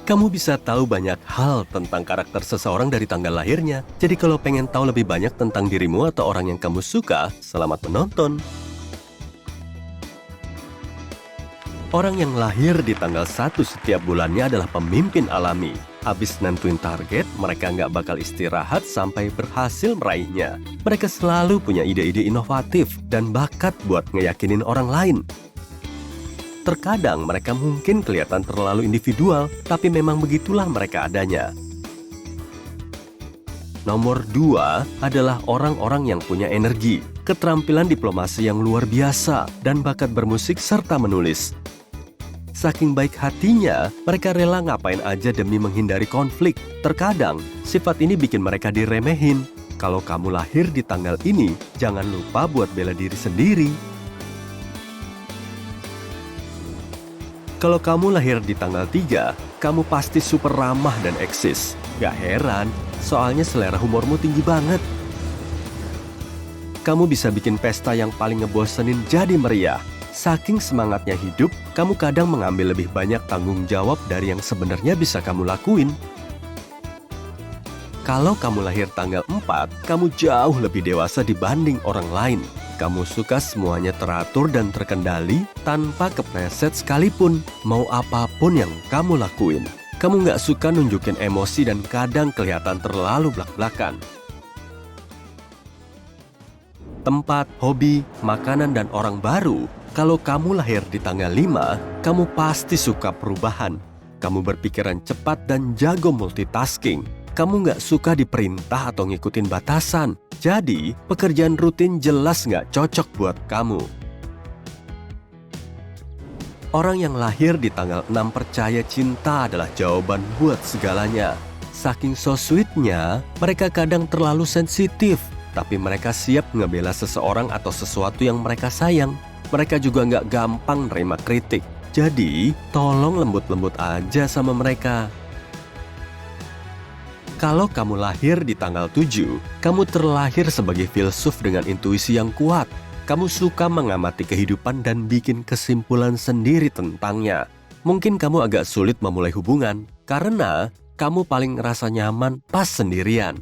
Kamu bisa tahu banyak hal tentang karakter seseorang dari tanggal lahirnya. Jadi kalau pengen tahu lebih banyak tentang dirimu atau orang yang kamu suka, selamat menonton. Orang yang lahir di tanggal 1 setiap bulannya adalah pemimpin alami. Habis nentuin target, mereka nggak bakal istirahat sampai berhasil meraihnya. Mereka selalu punya ide-ide inovatif dan bakat buat ngeyakinin orang lain. Terkadang mereka mungkin kelihatan terlalu individual, tapi memang begitulah mereka adanya. Nomor 2 adalah orang-orang yang punya energi, keterampilan diplomasi yang luar biasa, dan bakat bermusik serta menulis. Saking baik hatinya, mereka rela ngapain aja demi menghindari konflik. Terkadang, sifat ini bikin mereka diremehin. Kalau kamu lahir di tanggal ini, jangan lupa buat bela diri sendiri. Kalau kamu lahir di tanggal 3, kamu pasti super ramah dan eksis. Gak heran, soalnya selera humormu tinggi banget. Kamu bisa bikin pesta yang paling ngebosenin jadi meriah. Saking semangatnya hidup, kamu kadang mengambil lebih banyak tanggung jawab dari yang sebenarnya bisa kamu lakuin. Kalau kamu lahir tanggal 4, kamu jauh lebih dewasa dibanding orang lain. Kamu suka semuanya teratur dan terkendali tanpa kepleset sekalipun, mau apapun yang kamu lakuin. Kamu nggak suka nunjukin emosi dan kadang kelihatan terlalu blak-blakan. Tempat, hobi, makanan, dan orang baru. Kalau kamu lahir di tanggal 5, kamu pasti suka perubahan. Kamu berpikiran cepat dan jago multitasking. Kamu nggak suka diperintah atau ngikutin batasan. Jadi, pekerjaan rutin jelas nggak cocok buat kamu. Orang yang lahir di tanggal 6 percaya cinta adalah jawaban buat segalanya. Saking so sweet-nya, mereka kadang terlalu sensitif. Tapi mereka siap ngebela seseorang atau sesuatu yang mereka sayang. Mereka juga nggak gampang nerima kritik. Jadi, tolong lembut-lembut aja sama mereka. Kalau kamu lahir di tanggal 7, kamu terlahir sebagai filsuf dengan intuisi yang kuat. Kamu suka mengamati kehidupan dan bikin kesimpulan sendiri tentangnya. Mungkin kamu agak sulit memulai hubungan, karena kamu paling ngerasa nyaman pas sendirian.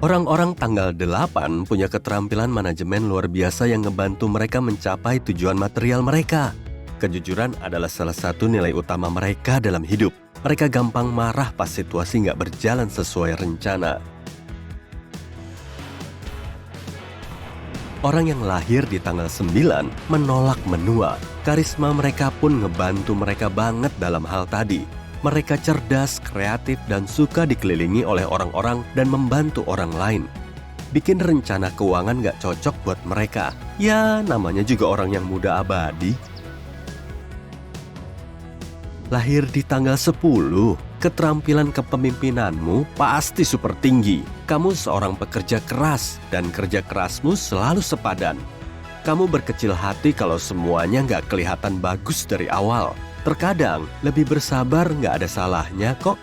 Orang-orang tanggal 8 punya keterampilan manajemen luar biasa yang ngebantu mereka mencapai tujuan material mereka. Kejujuran adalah salah satu nilai utama mereka dalam hidup. Mereka gampang marah pas situasi nggak berjalan sesuai rencana. Orang yang lahir di tanggal 9 menolak menua. Karisma mereka pun ngebantu mereka banget dalam hal tadi. Mereka cerdas, kreatif, dan suka dikelilingi oleh orang-orang dan membantu orang lain. Bikin rencana keuangan nggak cocok buat mereka. Ya, namanya juga orang yang muda abadi. Lahir di tanggal 10, keterampilan kepemimpinanmu pasti super tinggi. Kamu seorang pekerja keras, dan kerja kerasmu selalu sepadan. Kamu berkecil hati kalau semuanya nggak kelihatan bagus dari awal. Terkadang, lebih bersabar nggak ada salahnya kok.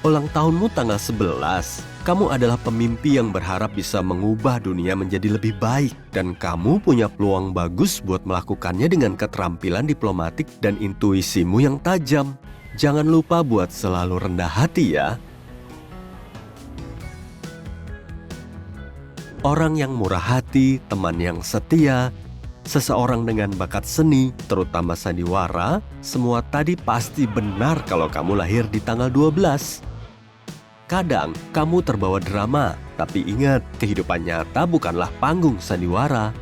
Ulang tahunmu tanggal 11. Kamu adalah pemimpi yang berharap bisa mengubah dunia menjadi lebih baik. Dan kamu punya peluang bagus buat melakukannya dengan keterampilan diplomatik dan intuisimu yang tajam. Jangan lupa buat selalu rendah hati ya. Orang yang murah hati, teman yang setia, seseorang dengan bakat seni, terutama sandiwara, semua tadi pasti benar kalau kamu lahir di tanggal 12. Kadang kamu terbawa drama, tapi ingat, kehidupan nyata bukanlah panggung sandiwara.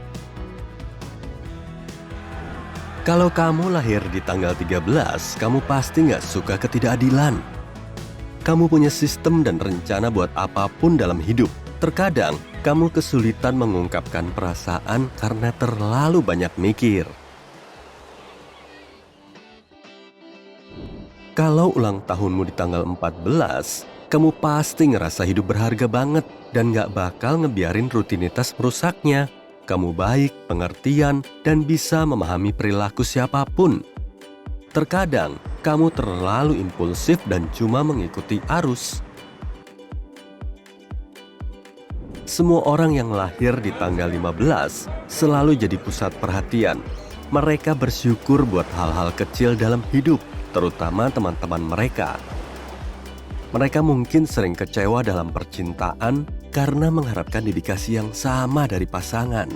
Kalau kamu lahir di tanggal 13, kamu pasti nggak suka ketidakadilan. Kamu punya sistem dan rencana buat apapun dalam hidup. Terkadang, kamu kesulitan mengungkapkan perasaan karena terlalu banyak mikir. Kalau ulang tahunmu di tanggal 14, kamu pasti ngerasa hidup berharga banget dan gak bakal ngebiarin rutinitas merusaknya. Kamu baik, pengertian, dan bisa memahami perilaku siapapun. Terkadang, kamu terlalu impulsif dan cuma mengikuti arus. Semua orang yang lahir di tanggal 15 selalu jadi pusat perhatian. Mereka bersyukur buat hal-hal kecil dalam hidup, terutama teman-teman mereka. Mereka mungkin sering kecewa dalam percintaan karena mengharapkan dedikasi yang sama dari pasangan.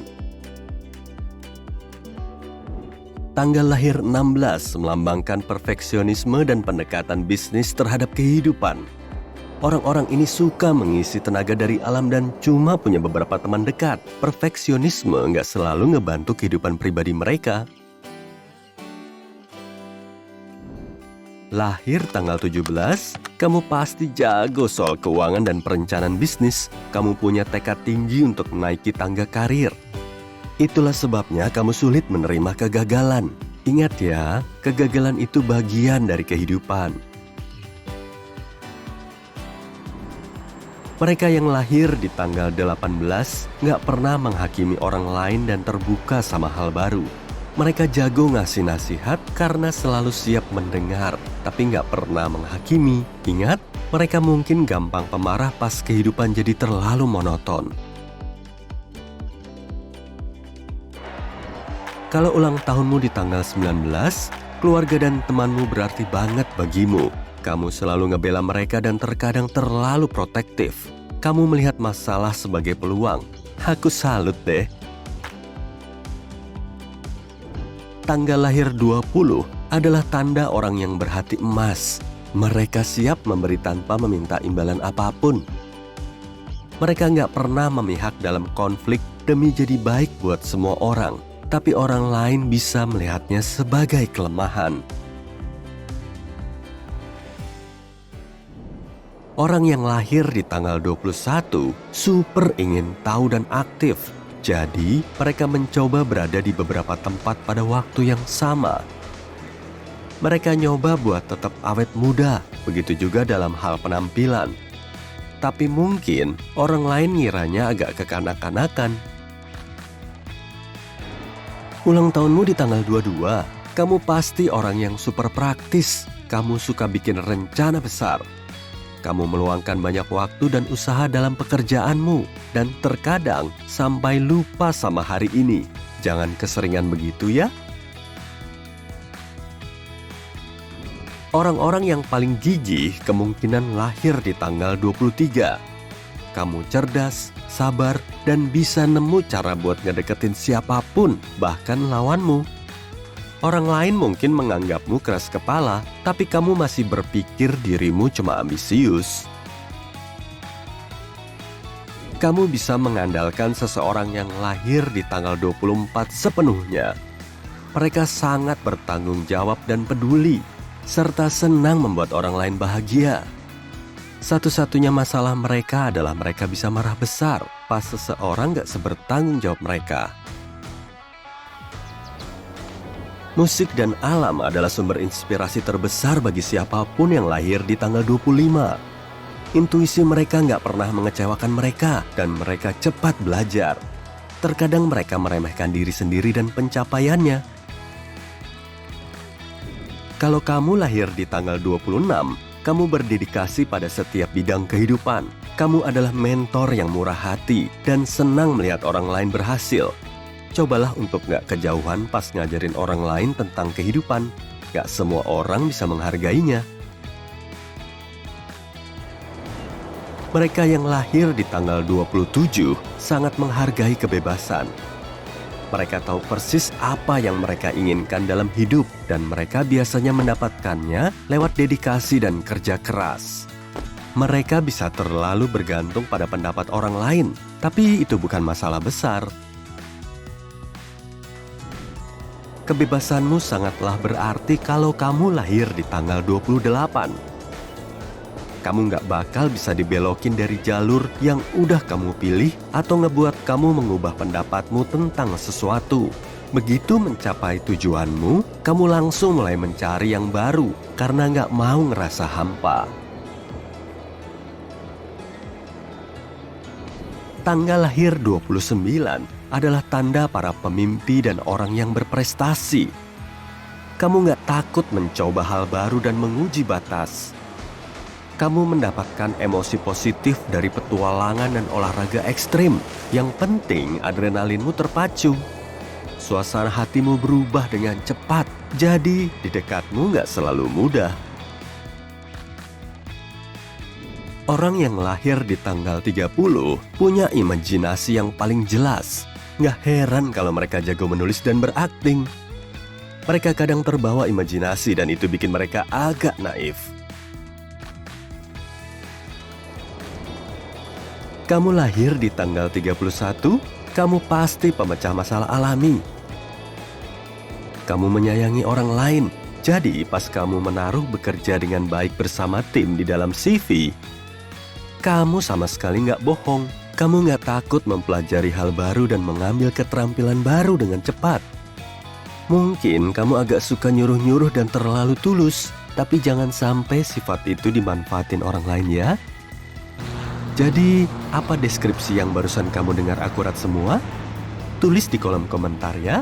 Tanggal lahir 16 melambangkan perfeksionisme dan pendekatan bisnis terhadap kehidupan. Orang-orang ini suka mengisi tenaga dari alam dan cuma punya beberapa teman dekat. Perfeksionisme nggak selalu ngebantu kehidupan pribadi mereka. Lahir tanggal 17, kamu pasti jago soal keuangan dan perencanaan bisnis. Kamu punya tekad tinggi untuk menaiki tangga karir. Itulah sebabnya kamu sulit menerima kegagalan. Ingat ya, kegagalan itu bagian dari kehidupan. Mereka yang lahir di tanggal 18 nggak pernah menghakimi orang lain dan terbuka sama hal baru. Mereka jago ngasih nasihat karena selalu siap mendengar, tapi nggak pernah menghakimi. Ingat, mereka mungkin gampang pemarah pas kehidupan jadi terlalu monoton. Kalau ulang tahunmu di tanggal 19, keluarga dan temanmu berarti banget bagimu. Kamu selalu ngebela mereka dan terkadang terlalu protektif. Kamu melihat masalah sebagai peluang. Aku salut deh. Tanggal lahir 20 adalah tanda orang yang berhati emas. Mereka siap memberi tanpa meminta imbalan apapun. Mereka nggak pernah memihak dalam konflik demi jadi baik buat semua orang. Tapi orang lain bisa melihatnya sebagai kelemahan. Orang yang lahir di tanggal 21 super ingin tahu dan aktif. Jadi, mereka mencoba berada di beberapa tempat pada waktu yang sama. Mereka nyoba buat tetap awet muda, begitu juga dalam hal penampilan. Tapi mungkin orang lain ngiranya agak kekanak-kanakan. Ulang tahunmu di tanggal 22, kamu pasti orang yang super praktis. Kamu suka bikin rencana besar. Kamu meluangkan banyak waktu dan usaha dalam pekerjaanmu. Dan terkadang sampai lupa sama hari ini. Jangan keseringan begitu ya. Orang-orang yang paling gigih kemungkinan lahir di tanggal 23. Kamu cerdas, sabar, dan bisa nemu cara buat ngedeketin siapapun, bahkan lawanmu. Orang lain mungkin menganggapmu keras kepala, tapi kamu masih berpikir dirimu cuma ambisius. Kamu bisa mengandalkan seseorang yang lahir di tanggal 24 sepenuhnya. Mereka sangat bertanggung jawab dan peduli, serta senang membuat orang lain bahagia. Satu-satunya masalah mereka adalah mereka bisa marah besar pas seseorang gak sebertanggung jawab mereka. Musik dan alam adalah sumber inspirasi terbesar bagi siapapun yang lahir di tanggal 25. Intuisi mereka nggak pernah mengecewakan mereka dan mereka cepat belajar. Terkadang mereka meremehkan diri sendiri dan pencapaiannya. Kalau kamu lahir di tanggal 26, kamu berdedikasi pada setiap bidang kehidupan. Kamu adalah mentor yang murah hati dan senang melihat orang lain berhasil. Cobalah untuk gak kejauhan pas ngajarin orang lain tentang kehidupan. Gak semua orang bisa menghargainya. Mereka yang lahir di tanggal 27 sangat menghargai kebebasan. Mereka tahu persis apa yang mereka inginkan dalam hidup dan mereka biasanya mendapatkannya lewat dedikasi dan kerja keras. Mereka bisa terlalu bergantung pada pendapat orang lain, tapi itu bukan masalah besar. Kebebasanmu sangatlah berarti kalau kamu lahir di tanggal 28. Kamu nggak bakal bisa dibelokin dari jalur yang udah kamu pilih atau ngebuat kamu mengubah pendapatmu tentang sesuatu. Begitu mencapai tujuanmu, kamu langsung mulai mencari yang baru karena nggak mau ngerasa hampa. Tanggal lahir 29 adalah tanda para pemimpi dan orang yang berprestasi. Kamu nggak takut mencoba hal baru dan menguji batas. Kamu mendapatkan emosi positif dari petualangan dan olahraga ekstrim. Yang penting adrenalinmu terpacu. suasana hatimu berubah dengan cepat. Jadi, di dekatmu nggak selalu mudah. Orang yang lahir di tanggal 30 punya imajinasi yang paling jelas. Nggak heran kalau mereka jago menulis dan berakting. Mereka kadang terbawa imajinasi dan itu bikin mereka agak naif. Kamu lahir di tanggal 31, kamu pasti pemecah masalah alami. Kamu menyayangi orang lain, jadi pas kamu menaruh bekerja dengan baik bersama tim di dalam CV, kamu sama sekali nggak bohong. Kamu nggak takut mempelajari hal baru dan mengambil keterampilan baru dengan cepat. Mungkin kamu agak suka nyuruh-nyuruh dan terlalu tulus, tapi jangan sampai sifat itu dimanfaatin orang lain ya. Jadi, apa deskripsi yang barusan kamu dengar akurat semua? Tulis di kolom komentar ya.